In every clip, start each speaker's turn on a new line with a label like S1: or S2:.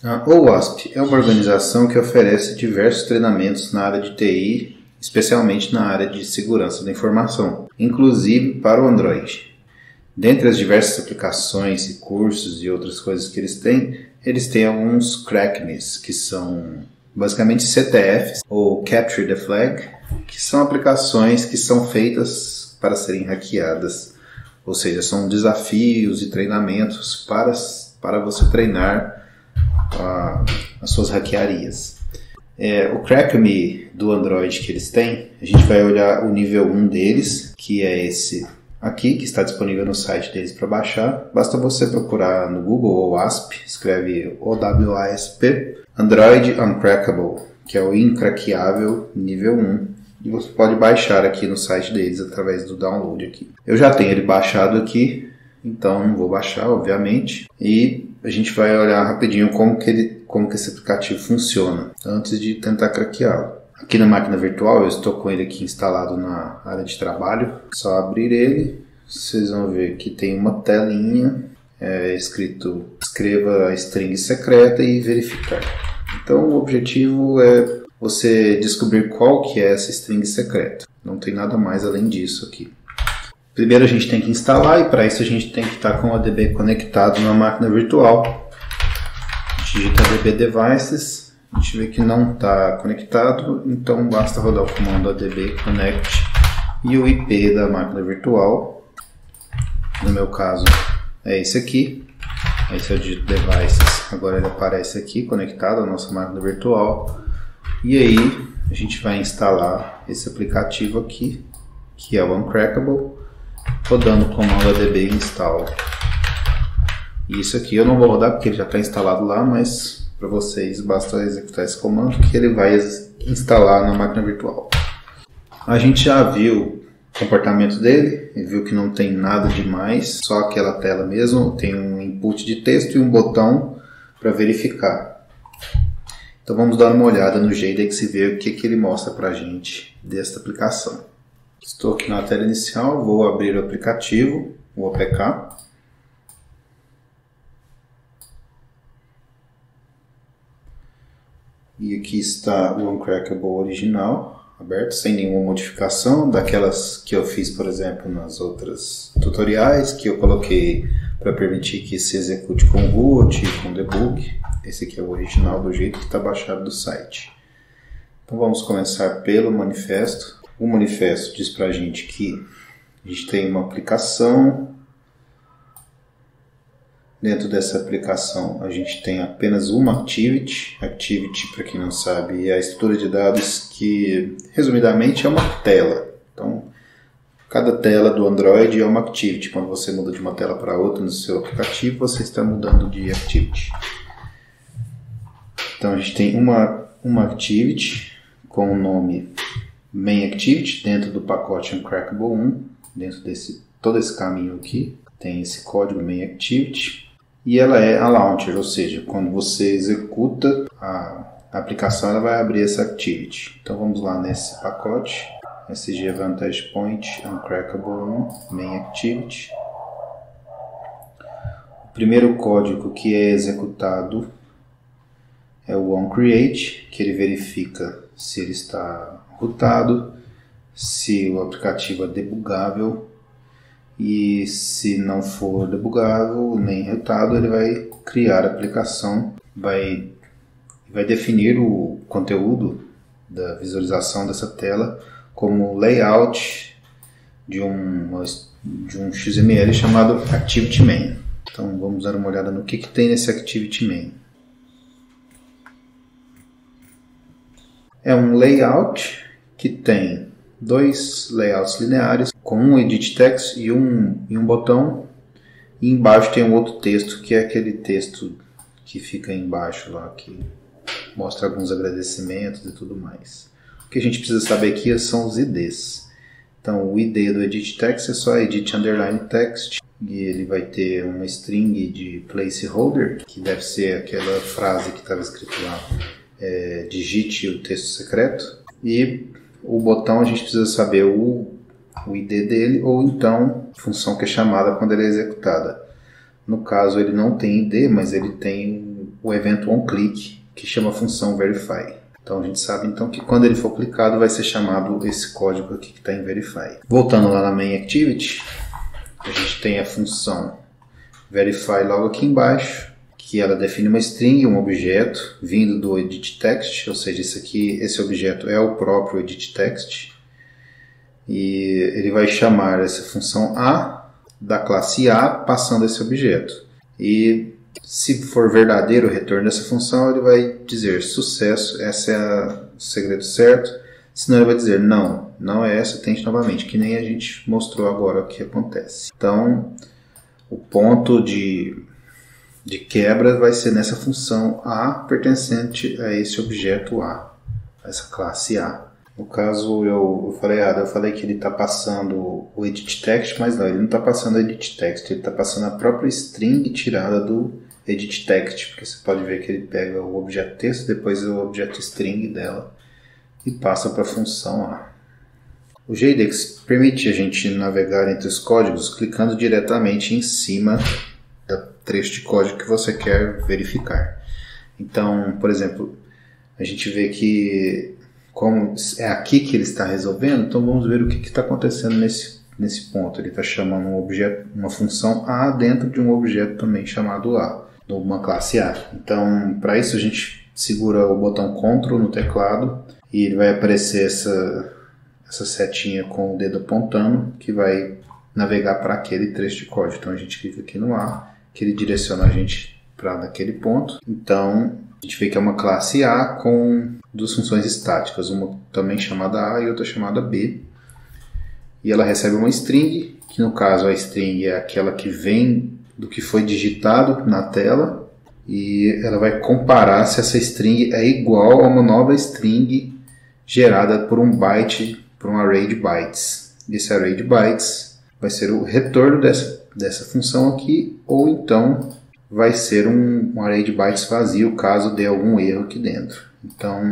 S1: A OWASP é uma organização que oferece diversos treinamentos na área de TI, especialmente na área de segurança da informação, inclusive para o Android. Dentre as diversas aplicações e cursos e outras coisas que eles têm alguns CRACMEs, que são basicamente CTFs, ou Capture the Flag, que são aplicações que são feitas para serem hackeadas. Ou seja, são desafios e treinamentos para você treinar as suas hackearias. O CRACME do Android que eles têm, a gente vai olhar o nível 1 deles, que é esse aqui, que está disponível no site deles para baixar. Basta você procurar no Google OWASP, escreve OWASP, Android Uncrackable, que é o incraqueável nível 1. E você pode baixar aqui no site deles através do download aqui. Eu já tenho ele baixado aqui, então não vou baixar, obviamente. E a gente vai olhar rapidinho como que esse aplicativo funciona, antes de tentar craqueá-lo. Aqui na máquina virtual, eu estou com ele aqui instalado na área de trabalho. Só abrir ele, vocês vão ver que tem uma telinha escrito escreva a string secreta e verificar. Então o objetivo é você descobrir qual que é essa string secreta. Não tem nada mais além disso aqui. Primeiro a gente tem que instalar e para isso a gente tem que estar com o ADB conectado na máquina virtual. A gente digita ADB Devices, a gente vê que não está conectado, então basta rodar o comando ADB Connect e o IP da máquina virtual. No meu caso é esse aqui. Aí se eu digito Devices, agora ele aparece aqui conectado à nossa máquina virtual. E aí a gente vai instalar esse aplicativo aqui, que é o Uncrackable, rodando o comando ADB install. E isso aqui eu não vou rodar porque ele já está instalado lá, mas para vocês basta executar esse comando que ele vai instalar na máquina virtual. A gente já viu o comportamento dele, e viu que não tem nada demais, só aquela tela mesmo, tem um input de texto e um botão para verificar. Então vamos dar uma olhada no JDX e ver o que ele mostra para a gente desta aplicação. Estou aqui na tela inicial, vou abrir o aplicativo, o APK. E aqui está o Uncrackable original, aberto, sem nenhuma modificação, daquelas que eu fiz, por exemplo, nas outras tutoriais, que eu coloquei para permitir que se execute com root, com debug. Esse aqui é o original do jeito que está baixado do site. Então vamos começar pelo manifesto. O manifesto diz para a gente que a gente tem uma aplicação. Dentro dessa aplicação a gente tem apenas uma activity. Activity, para quem não sabe, é a estrutura de dados que, resumidamente, é uma tela. Então, cada tela do Android é uma activity. Quando você muda de uma tela para outra no seu aplicativo, você está mudando de activity. Então a gente tem uma activity com o nome MainActivity dentro do pacote Uncrackable 1, dentro todo esse caminho aqui, tem esse código MainActivity, e ela é a launcher, ou seja, quando você executa a aplicação, ela vai abrir essa activity. Então vamos lá nesse pacote, SG Vantage Point Uncrackable 1, MainActivity. O primeiro código que é executado é o onCreate, que ele verifica se ele está rootado, se o aplicativo é debugável, e se não for debugável nem rootado, ele vai criar a aplicação, vai definir o conteúdo da visualização dessa tela como layout de um XML chamado ActivityMain. Então vamos dar uma olhada no que tem nesse ActivityMain. É um layout que tem dois layouts lineares com um edit text e um botão, e embaixo tem um outro texto, que é aquele texto que fica embaixo lá, que mostra alguns agradecimentos e tudo mais. O que a gente precisa saber aqui são os IDs. Então o ID do edit text é só edit underline text, e ele vai ter uma string de placeholder, que deve ser aquela frase que estava escrito lá, digite o texto secreto, e o botão a gente precisa saber o ID dele, ou então a função que é chamada quando ele é executada. No caso ele não tem ID, mas ele tem o evento onClick, que chama a função verify. Então a gente sabe então que quando ele for clicado vai ser chamado esse código aqui que está em verify. Voltando lá na main activity, a gente tem a função verify logo aqui embaixo, que ela define uma string, um objeto, vindo do edit text, ou seja, esse objeto é o próprio edit text, e ele vai chamar essa função A da classe A passando esse objeto. E se for verdadeiro o retorno dessa função, ele vai dizer sucesso, esse é o segredo certo, senão ele vai dizer não, não é essa, tente novamente, que nem a gente mostrou agora o que acontece. Então, o ponto de quebra vai ser nessa função A pertencente a esse objeto A, essa classe A. No caso, eu falei errado, eu falei que ele está passando o edit text, mas não, ele não está passando o edit text, ele está passando a própria string tirada do edit text, porque você pode ver que ele pega o objeto texto, depois o objeto string dela e passa para a função A. O JDX permite a gente navegar entre os códigos clicando diretamente em cima do trecho de código que você quer verificar. Então, por exemplo, a gente vê que como é aqui que ele está resolvendo, então vamos ver o que está acontecendo nesse ponto. Ele está chamando um objeto, uma função A dentro de um objeto também chamado A, de uma classe A. Então, para isso a gente segura o botão Ctrl no teclado e ele vai aparecer essa setinha com o dedo apontando que vai navegar para aquele trecho de código. Então a gente clica aqui no A, que ele direciona a gente para naquele ponto. Então a gente vê que é uma classe A com duas funções estáticas, uma também chamada A e outra chamada B. E ela recebe uma string, que no caso a string é aquela que vem do que foi digitado na tela, e ela vai comparar se essa string é igual a uma nova string gerada por um byte, por um array de bytes. Esse array de bytes vai ser o retorno dessa função aqui, ou então vai ser um array de bytes vazio caso dê algum erro aqui dentro. Então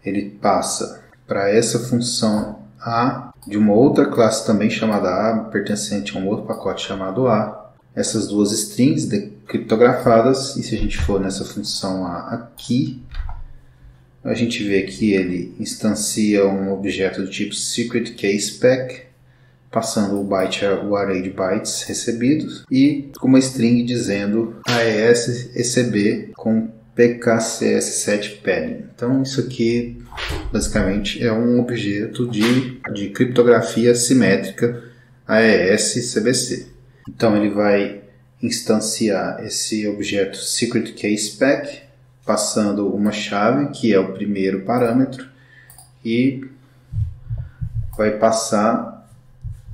S1: ele passa para essa função A de uma outra classe também chamada A, pertencente a um outro pacote chamado A, essas duas strings criptografadas, e se a gente for nessa função A aqui, a gente vê que ele instancia um objeto do tipo secretKeySpec, passando o array de bytes recebidos, e com uma string dizendo AES ECB com PKCS7 padding. Então isso aqui basicamente é um objeto de criptografia simétrica AES CBC. Então ele vai instanciar esse objeto secretKeySpec, passando uma chave, que é o primeiro parâmetro, e vai passar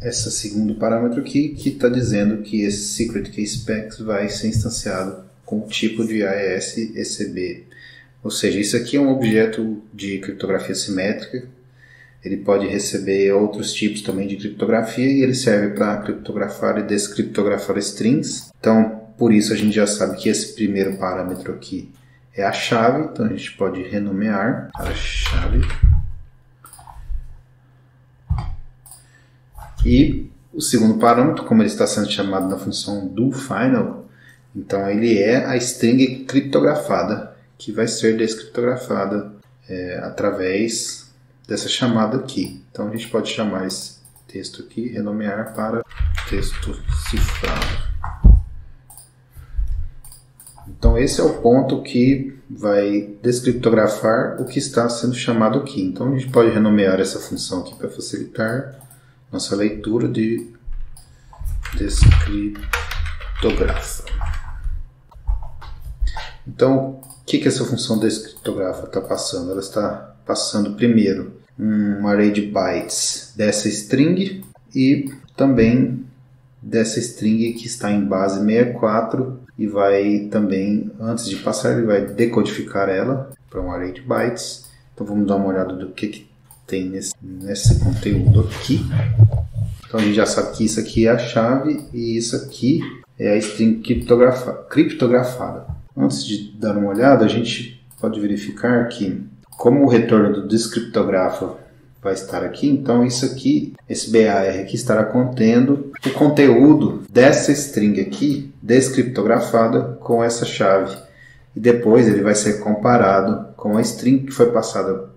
S1: esse segundo parâmetro aqui, que está dizendo que esse secretKeySpec vai ser instanciado com o tipo de AES ECB. Ou seja, isso aqui é um objeto de criptografia simétrica. Ele pode receber outros tipos também de criptografia e ele serve para criptografar e descriptografar strings. Então, por isso a gente já sabe que esse primeiro parâmetro aqui é a chave. Então a gente pode renomear a chave. E o segundo parâmetro, como ele está sendo chamado na função doFinal, então ele é a string criptografada, que vai ser descriptografada através dessa chamada aqui. Então a gente pode chamar esse texto aqui, renomear para texto cifrado. Então esse é o ponto que vai descriptografar o que está sendo chamado aqui. Então a gente pode renomear essa função aqui para facilitar nossa leitura de descriptografa. Então, o que essa função descriptografa está passando? Ela está passando primeiro um array de bytes dessa string e também dessa string que está em base 64 e vai também, antes de passar, ele vai decodificar ela para um array de bytes. Então vamos dar uma olhada do que tem nesse conteúdo aqui. Então a gente já sabe que isso aqui é a chave e isso aqui é a string criptografada. Antes de dar uma olhada, a gente pode verificar que, como o retorno do descriptografa vai estar aqui, então isso aqui, esse BAR aqui estará contendo o conteúdo dessa string aqui descriptografada com essa chave. e depois ele vai ser comparado com a string que foi passada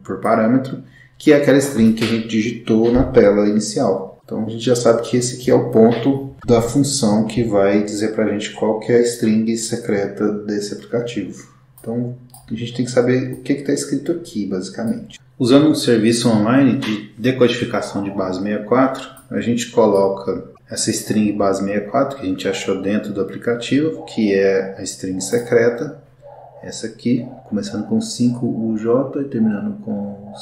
S1: por parâmetro, que é aquela string que a gente digitou na tela inicial. Então a gente já sabe que esse aqui é o ponto da função que vai dizer para a gente qual que é a string secreta desse aplicativo. Então a gente tem que saber o que está escrito aqui, basicamente. Usando um serviço online de decodificação de base 64, a gente coloca essa string base 64 que a gente achou dentro do aplicativo, que é a string secreta, essa aqui, começando com 5UJ e terminando com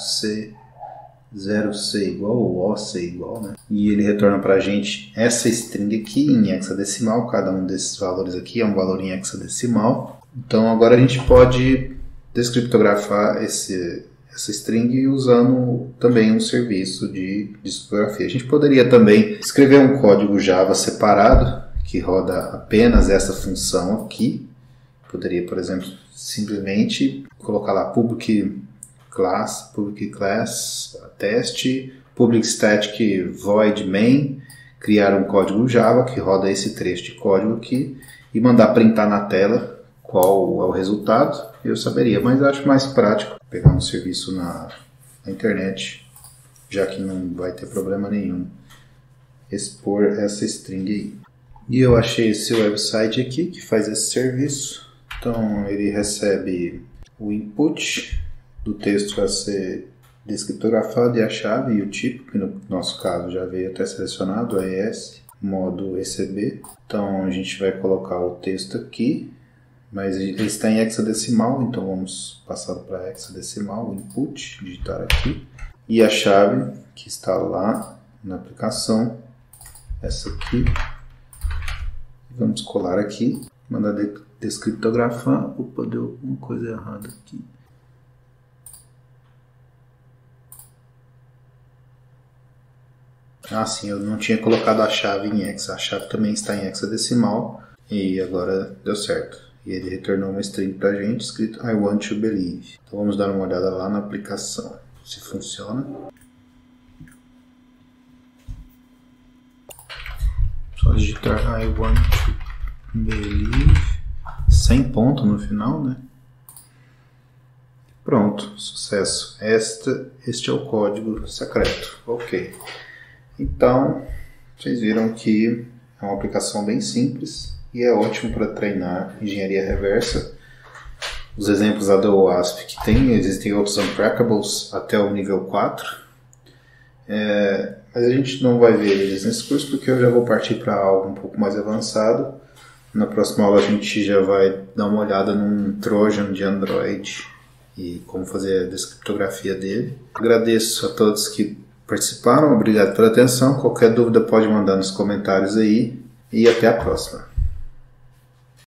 S1: C0C igual ou OC igual, né? E ele retorna para a gente essa string aqui em hexadecimal, cada um desses valores aqui é um valor em hexadecimal. Então agora a gente pode descriptografar essa string usando também um serviço de descriptografia. A gente poderia também escrever um código Java separado que roda apenas essa função aqui. Poderia, por exemplo, simplesmente colocar lá public class teste, public static void main, criar um código Java que roda esse trecho de código aqui e mandar printar na tela qual é o resultado. Eu saberia, mas acho mais prático pegar um serviço na internet, já que não vai ter problema nenhum expor essa string aí. E eu achei esse website aqui que faz esse serviço. Então ele recebe o input do texto a ser descriptografado e a chave e o tipo, que no nosso caso já veio até selecionado, AES, modo ECB. Então a gente vai colocar o texto aqui, mas ele está em hexadecimal, então vamos passar para hexadecimal, o input, digitar aqui, e a chave que está lá na aplicação, essa aqui, vamos colar aqui, mandar descriptografar. Opa, deu uma coisa errada aqui. Ah, sim, eu não tinha colocado a chave em hexa. A chave também está em hexadecimal e agora deu certo. E ele retornou uma string para a gente escrito I want to believe. Então vamos dar uma olhada lá na aplicação, se funciona. Só digitar I want to believe, sem ponto no final, né? Pronto, sucesso. Este é o código secreto. Ok. Então, vocês viram que é uma aplicação bem simples e é ótimo para treinar engenharia reversa. Os exemplos lá do OWASP que tem, existem outros untrackables até o nível 4. Mas a gente não vai ver eles nesse curso porque eu já vou partir para algo um pouco mais avançado. Na próxima aula a gente já vai dar uma olhada num Trojan de Android e como fazer a descriptografia dele. Agradeço a todos que participaram, obrigado pela atenção. Qualquer dúvida pode mandar nos comentários aí e até a próxima.